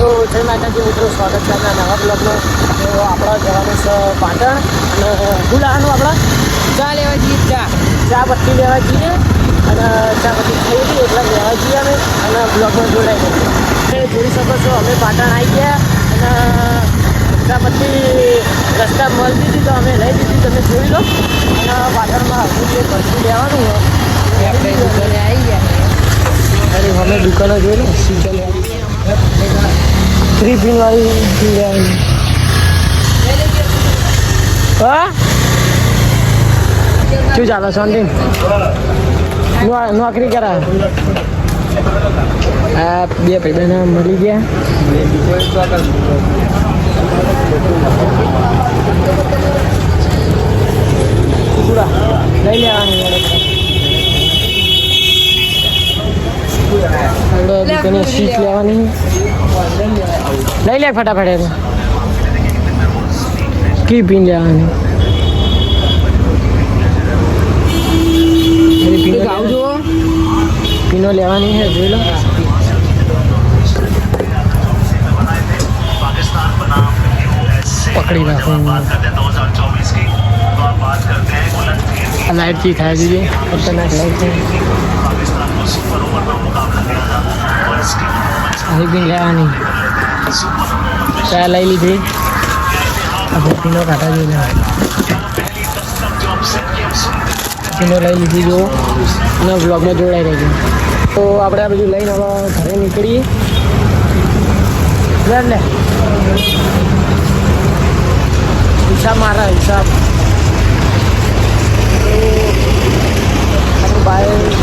તો જય માતાજી મિત્રો, સ્વાગત છે આપણા નવા બ્લોગમાં. તો આપણે જવાનું છે પાટણ અને ગુલાનું આપણે ચા લેવા જઈએ. ચા પત્તી લેવા જઈએ અને ચા પત્તી ખાઈ હતી એટલે લેવા જઈએ અમે અને બ્લોગમાં જોડાઈ ગઈએ. તમે જોઈ શકો છો અમે પાટણ આવી ગયા અને ચા પત્તી રસ્તા મળતી હતી તો અમે લઈ લીધી, તમે જોઈ લો. અને પાટણમાં હજુ જે ભરતી લેવાનું હોય આપણે દુકાને આવી ગયા. અરે અમે દુકાનો જોઈ લો, સીઝન 3 પિન વાળી. હા શું ચાલે શાંતિ? નોકરી કરા આ બે પૈસાના મળી ગયા. લઈ લેવાની સીટ લેવાની. લઈ લે ફટાફટ. કી પીન લેવાની? પીનો લેવાની છે, જોઈ લો. પકડી રાખો. લાઇટથી થાય જોઈએ ખતરનાક લાઇટ. પીન લેવાની ચા લઈ લીધી. આપણે પીનો કાઢા જોઈએ. પીનો લઈ લીધી જો અને બ્લોગમાં જોડાઈ રહેજો. તો આપણે આ બધું લઈને હવે ઘરે નીકળીએ. લે હિસાબ મારા હિસાબ. આપણું બાઈક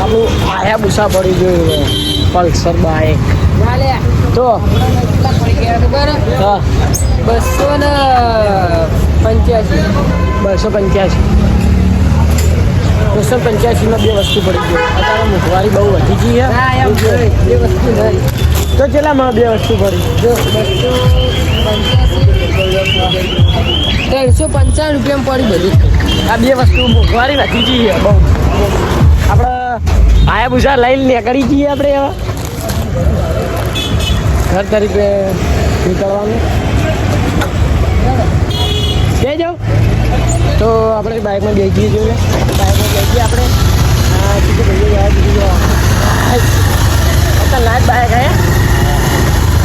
આપણું આયા ભૂસા પડી ગયું. પલ્સર બાઈક તો હા 285. 285 માં બે વસ્તુ પડી ગઈ. અત્યારે મોંઘવારી બહુ વધી ગઈ છે. બે વસ્તુ નહીં તો કેટલામાં બે વસ્તુ પડી? 395 રૂપિયામાં પડી બધી. આ બે વસ્તુ મોંઘવારી વધી ગઈ છે બહુ. આપણે આયા ભૂસા લઈને નીકળી જઈએ. આપણે હવે ઘર તરીકે નીકળવાનું જઈ જાઓ. તો આપણે બાઇકમાં બેસીએ જોઈએ. બાઇકમાં બેસીએ આપણે. ખતરનાક બાઇક હે.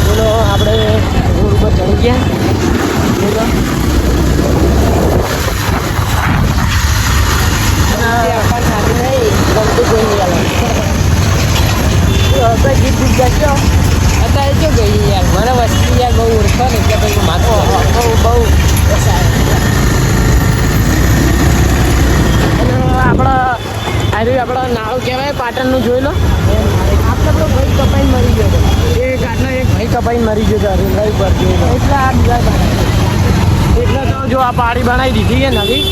બોલો આપણે રોડ ઉપર ચડી ગયા. બોલો ગમતું કોઈ નહીં આવે. ગીત ગીત ગાચ્યો અત્યારે જો ગઈ યાર. મને વસ્તી યાર બહુ ઓળખો ને કે ભાઈ માથો બહુ આપણા નાળું કહેવાય પાટણનું. જોઈ લો. આપણો ભાઈ કપાઈને મરી ગયો. એક આટલા એક ભાઈ કપાઈને મરી ગયો હતો રેલગાડી પર. એટલે આ બીજા એટલે તો જો આ પાડી બનાવી દીધી છે નવી.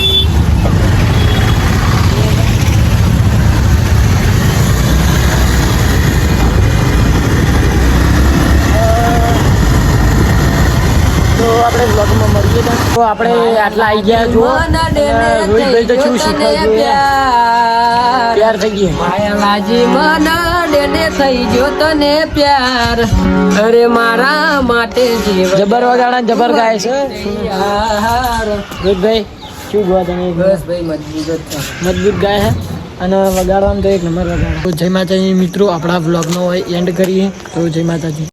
તો આપણે બ્લોગમાં મળીએ. તો આપણે આટલા આવી ગયા. જો રોહિતભાઈ તો શું શીખવાય પ્યાર થઈ ગઈ. માયાલાજી મના ડેને થઈ ગયો તને પ્યાર. અરે મારા માટે જબર વગાડા જબર ગાય છે રોહિતભાઈ. શું ગવા તમે? બસ ભાઈ મજબૂત ગાય છે અને વગાડવાનું તો એક નંબર વગાડો. તો જય માતાજી મિત્રો, આપણા બ્લોગનો એન્ડ કરીએ. તો જય માતાજી.